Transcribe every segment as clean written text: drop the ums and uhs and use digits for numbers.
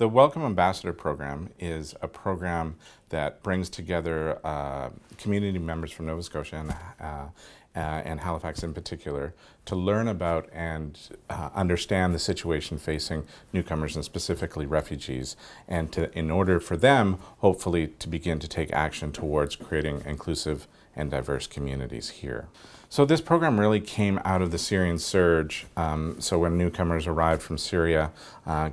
The Welcome Ambassador program is a program that brings together community members from Nova Scotia and Halifax in particular to learn about and understand the situation facing newcomers and specifically refugees, and in order for them, hopefully, to begin to take action towards creating inclusive and diverse communities here. So this program really came out of the Syrian surge. So when newcomers arrived from Syria,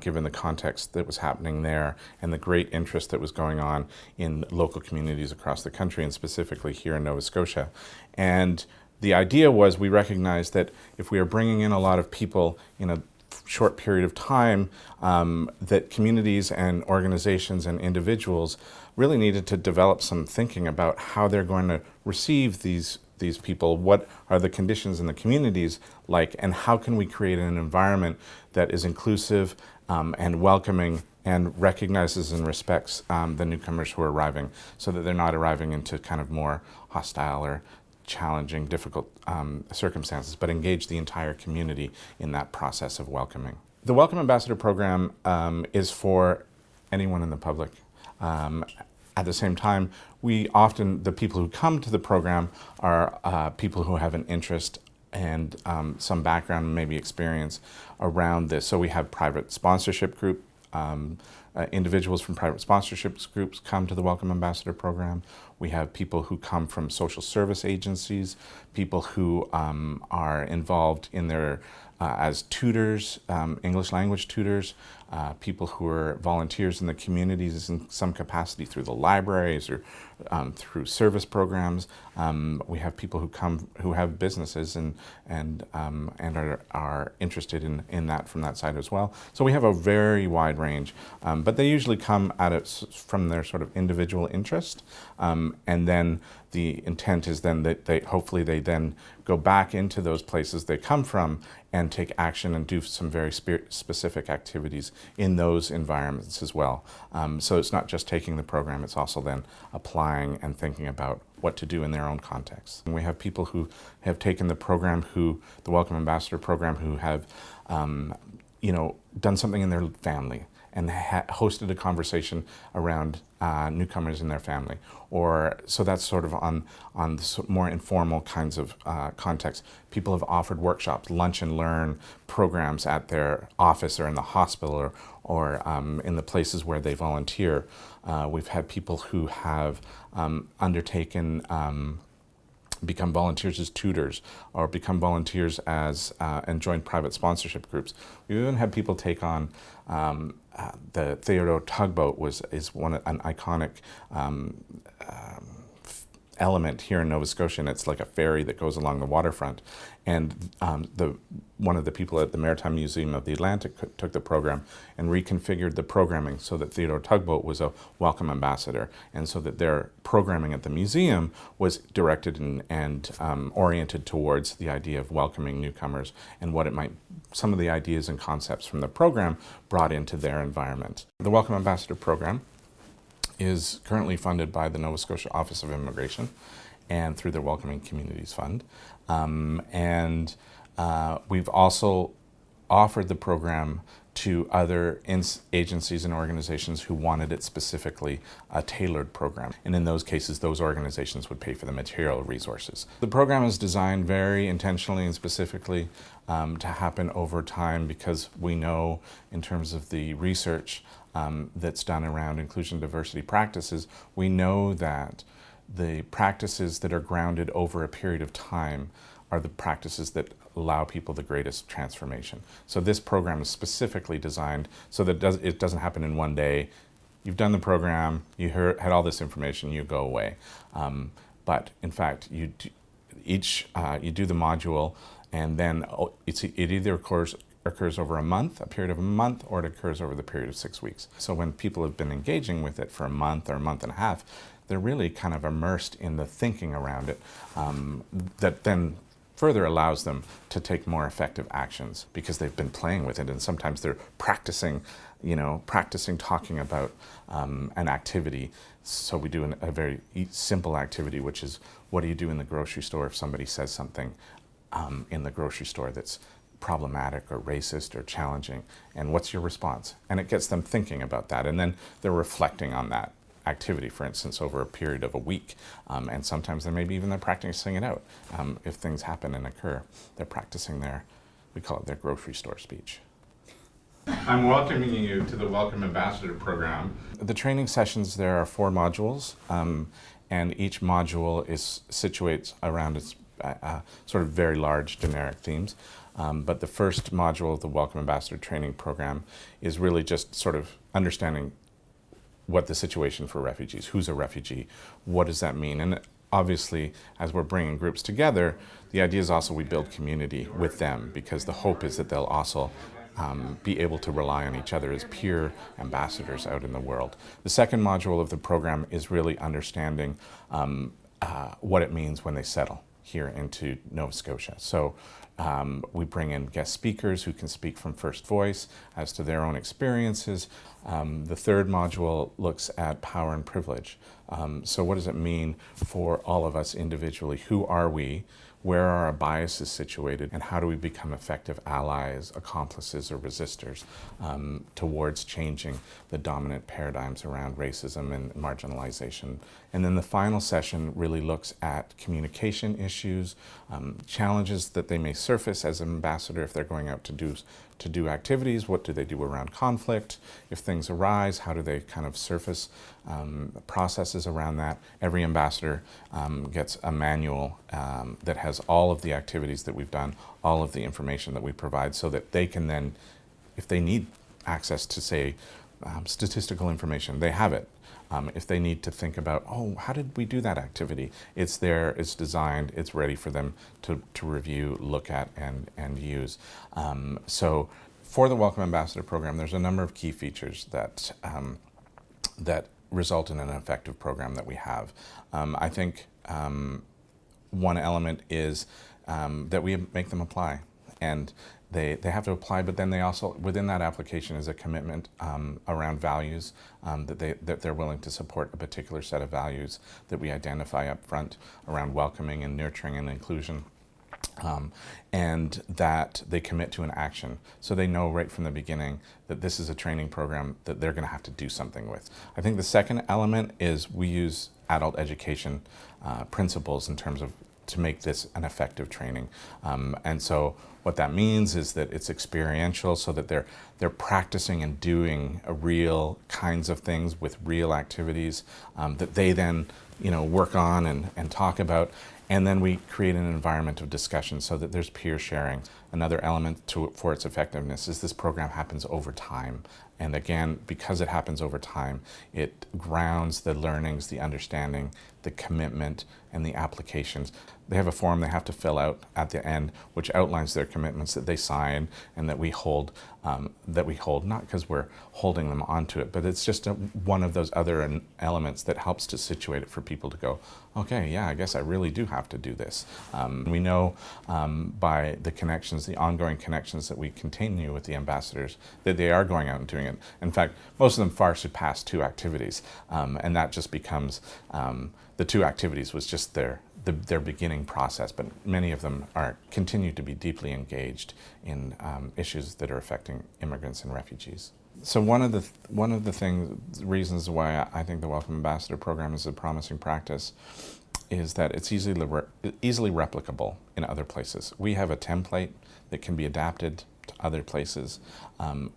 given the context that was happening there and the great interest that was going on in local communities across the country and specifically here in Nova Scotia. And the idea was we recognized that if we are bringing in a lot of people in a short period of time, that communities and organizations and individuals really needed to develop some thinking about how they're going to receive these people, what are the conditions in the communities like, and how can we create an environment that is inclusive and welcoming and recognizes and respects the newcomers who are arriving, so that they're not arriving into kind of more hostile or challenging, difficult circumstances, but engage the entire community in that process of welcoming. The Welcome Ambassador program is for anyone in the public. At the same time, the people who come to the program are people who have an interest and some background and maybe experience around this. So we have private sponsorship group. Individuals from private sponsorship groups come to the Welcome Ambassador program. We have people who come from social service agencies, people who are involved in their as tutors, English language tutors, people who are volunteers in the communities in some capacity through the libraries or through service programs. We have people who come who have businesses and are interested in that from that side as well. So we have a very wide range, but they usually come at it from their sort of individual interest, and then the intent is then that they then go back into those places they come from and take action and do some very specific activities in those environments as well. So it's not just taking the program, it's also then applying and thinking about what to do in their own context. And we have people who have taken the program, the Welcome Ambassador program, who have done something in their family and hosted a conversation around newcomers in their family. So that's sort of on the more informal kinds of context. People have offered workshops, lunch and learn programs at their office or in the hospital or in the places where they volunteer. We've had people who have undertaken become volunteers as tutors or become volunteers as and join private sponsorship groups. We even had people take on the Theodore tugboat is an iconic element here in Nova Scotia, and it's like a ferry that goes along the waterfront. And one of the people at the Maritime Museum of the Atlantic took the program and reconfigured the programming so that Theodore Tugboat was a Welcome Ambassador, and so that their programming at the museum was directed and oriented towards the idea of welcoming newcomers and what some of the ideas and concepts from the program brought into their environment. The Welcome Ambassador program is currently funded by the Nova Scotia Office of Immigration and through their Welcoming Communities Fund. We've also offered the program to other agencies and organizations who wanted it specifically a tailored program. And in those cases, those organizations would pay for the material resources. The program is designed very intentionally and specifically to happen over time, because we know in terms of the research that's done around inclusion diversity practices, we know that the practices that are grounded over a period of time are the practices that allow people the greatest transformation. So this program is specifically designed so that it doesn't happen in one day. You've done the program, you had all this information, you go away. But in fact, you do the module, and then it either occurs over a period of a month, or it occurs over the period of 6 weeks. So when people have been engaging with it for a month or a month and a half, they're really kind of immersed in the thinking around it that then further allows them to take more effective actions, because they've been playing with it, and sometimes they're practicing talking about an activity. So we do a very simple activity, which is, what do you do in the grocery store if somebody says something in the grocery store that's problematic or racist or challenging, and what's your response? And it gets them thinking about that, and then they're reflecting on that activity, for instance, over a period of a week, and sometimes they maybe even they're practicing it out. If things happen and occur, they're practicing we call it their grocery store speech. I'm welcoming you to the Welcome Ambassador program. The training sessions, there are 4 modules, and each module situates around its sort of very large generic themes. But the first module of the Welcome Ambassador training program is really just sort of understanding what the situation for refugees, who's a refugee, what does that mean? And obviously, as we're bringing groups together, the idea is also we build community with them, because the hope is that they'll also be able to rely on each other as peer ambassadors out in the world. The second module of the program is really understanding what it means when they settle here into Nova Scotia. So we bring in guest speakers who can speak from first voice as to their own experiences. The third module looks at power and privilege. So what does it mean for all of us individually? Who are we? Where are our biases situated? And how do we become effective allies, accomplices, or resistors towards changing the dominant paradigms around racism and marginalization? And then the final session really looks at communication issues, challenges that they may surface as an ambassador if they're going out to do activities. What do they do around conflict? If things arise, how do they kind of surface processes around that? Every ambassador gets a manual that has all of the activities that we've done, all of the information that we provide, so that they can then, if they need access to, say, statistical information, they have it. If they need to think about, oh, how did we do that activity? It's there, it's designed, it's ready for them to review, look at, and use. So for the Welcome Ambassador program, there's a number of key features that result in an effective program that we have. I think one element is that we make them apply. And they have to apply, but then they also, within that application is a commitment around values, that they're willing to support a particular set of values that we identify up front around welcoming and nurturing and inclusion. And that they commit to an action. So they know right from the beginning that this is a training program that they're going to have to do something with. I think the second element is we use adult education principles in terms of to make this an effective training. And so what that means is that it's experiential, so that they're practicing and doing real kinds of things with real activities that they then work on and talk about. And then we create an environment of discussion so that there's peer sharing. Another element for its effectiveness is this program happens over time. And again, because it happens over time, it grounds the learnings, the understanding, the commitment, and the applications. They have a form they have to fill out at the end, which outlines their commitments that they sign and that we hold, not because we're holding them onto it, but it's just one of those other elements that helps to situate it for people to go, okay, yeah, I guess I really do have to do this. We know by the connections, the ongoing connections that we continue with the ambassadors, that they are going out and doing it. In fact, most of them far surpass 2 activities, and that just becomes, the 2 activities was just their beginning process, but many of them continue to be deeply engaged in issues that are affecting immigrants and refugees. So one of the reasons why I think the Welcome Ambassador program is a promising practice is that it's easily replicable in other places. We have a template that can be adapted to other places.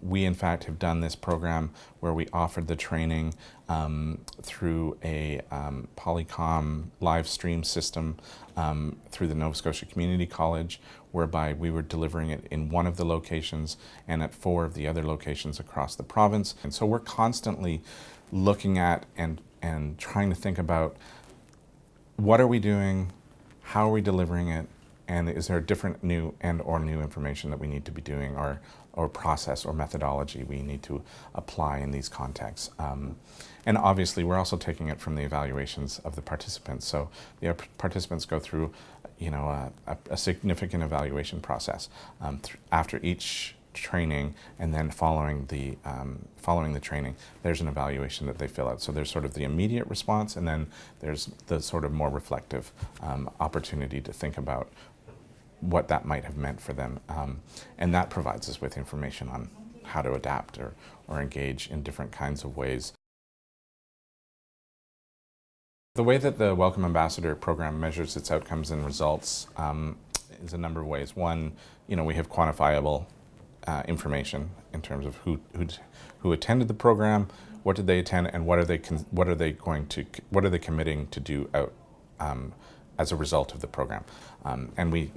We, in fact, have done this program where we offered the training through a Polycom live stream system through the Nova Scotia Community College, whereby we were delivering it in one of the locations and at 4 of the other locations across the province. And so we're constantly looking at and trying to think about what are we doing, how are we delivering it, and is there a different new information that we need to be doing, or process or methodology we need to apply in these contexts. And obviously we're also taking it from the evaluations of the participants. So the participants go through a significant evaluation process after each training, and then following the training, there's an evaluation that they fill out. So there's sort of the immediate response, and then there's the sort of more reflective opportunity to think about what that might have meant for them. And that provides us with information on how to adapt or engage in different kinds of ways. The way that the Welcome Ambassador program measures its outcomes and results is a number of ways. One, we have quantifiable information in terms of who attended the program, what did they attend, and what are they committing to do out as a result of the program. And we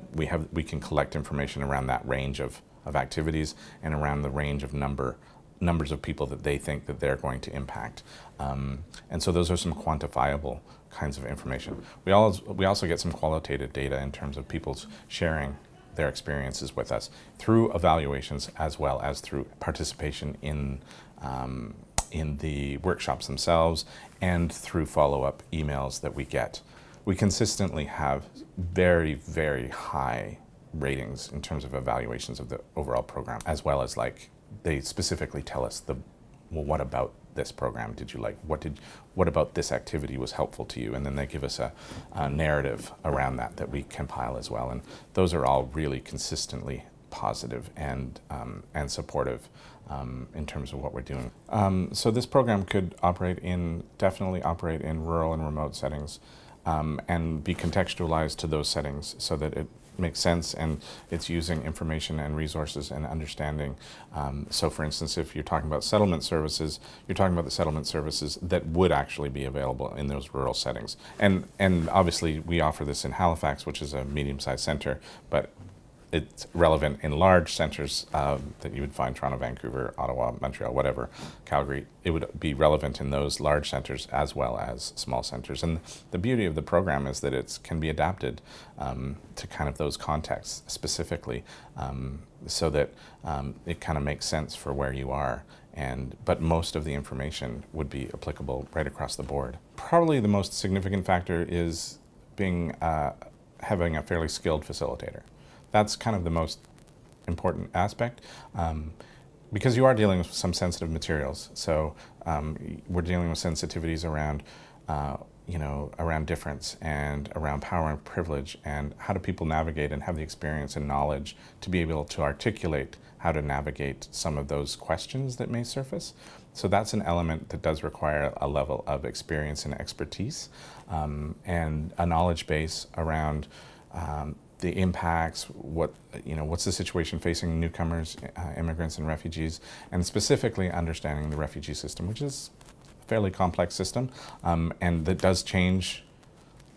can collect information around that range of activities and around the range of numbers of people that they think that they're going to impact. And so those are some quantifiable kinds of information. We also get some qualitative data in terms of people's sharing their experiences with us through evaluations as well as through participation in the workshops themselves and through follow-up emails that we get. We consistently have very, very high ratings in terms of evaluations of the overall program, as well as they specifically tell us what about this program did you like? What about this activity was helpful to you? And then they give us a narrative around that we compile as well. And those are all really consistently positive and supportive in terms of what we're doing. So this program could definitely operate in rural and remote settings and be contextualized to those settings so that it makes sense and it's using information and resources and understanding. So for instance, if you're talking about settlement services, you're talking about the settlement services that would actually be available in those rural settings. And obviously we offer this in Halifax, which is a medium-sized center, but it's relevant in large centers that you would find Toronto, Vancouver, Ottawa, Montreal, whatever, Calgary. It would be relevant in those large centers as well as small centers. And the beauty of the program is that it can be adapted to kind of those contexts specifically so that it kind of makes sense for where you are. But most of the information would be applicable right across the board. Probably the most significant factor is having a fairly skilled facilitator. That's kind of the most important aspect because you are dealing with some sensitive materials. So we're dealing with sensitivities around, around difference and around power and privilege and how do people navigate and have the experience and knowledge to be able to articulate how to navigate some of those questions that may surface. So that's an element that does require a level of experience and expertise and a knowledge base around the impacts, what's the situation facing newcomers, immigrants and refugees, and specifically understanding the refugee system, which is a fairly complex system, and that does change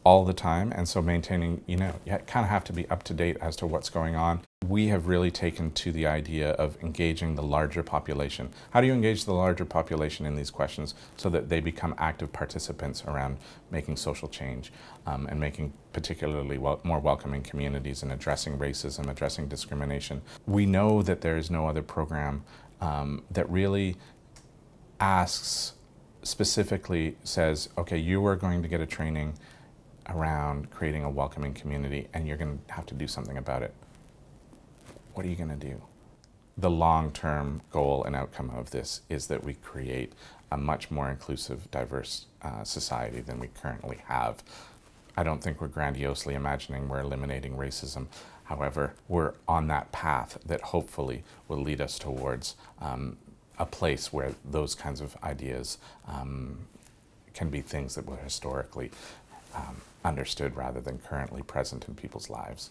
all the time, and so maintaining, you kind of have to be up to date as to what's going on. We have really taken to the idea of engaging the larger population. How do you engage the larger population in these questions so that they become active participants around making social change and making particularly more welcoming communities and addressing racism, addressing discrimination? We know that there is no other program that really specifically says, okay, you are going to get a training around creating a welcoming community and you're going to have to do something about it. What are you going to do? The long-term goal and outcome of this is that we create a much more inclusive, diverse society than we currently have. I don't think we're grandiosely imagining we're eliminating racism. However, we're on that path that hopefully will lead us towards a place where those kinds of ideas can be things that were historically understood rather than currently present in people's lives.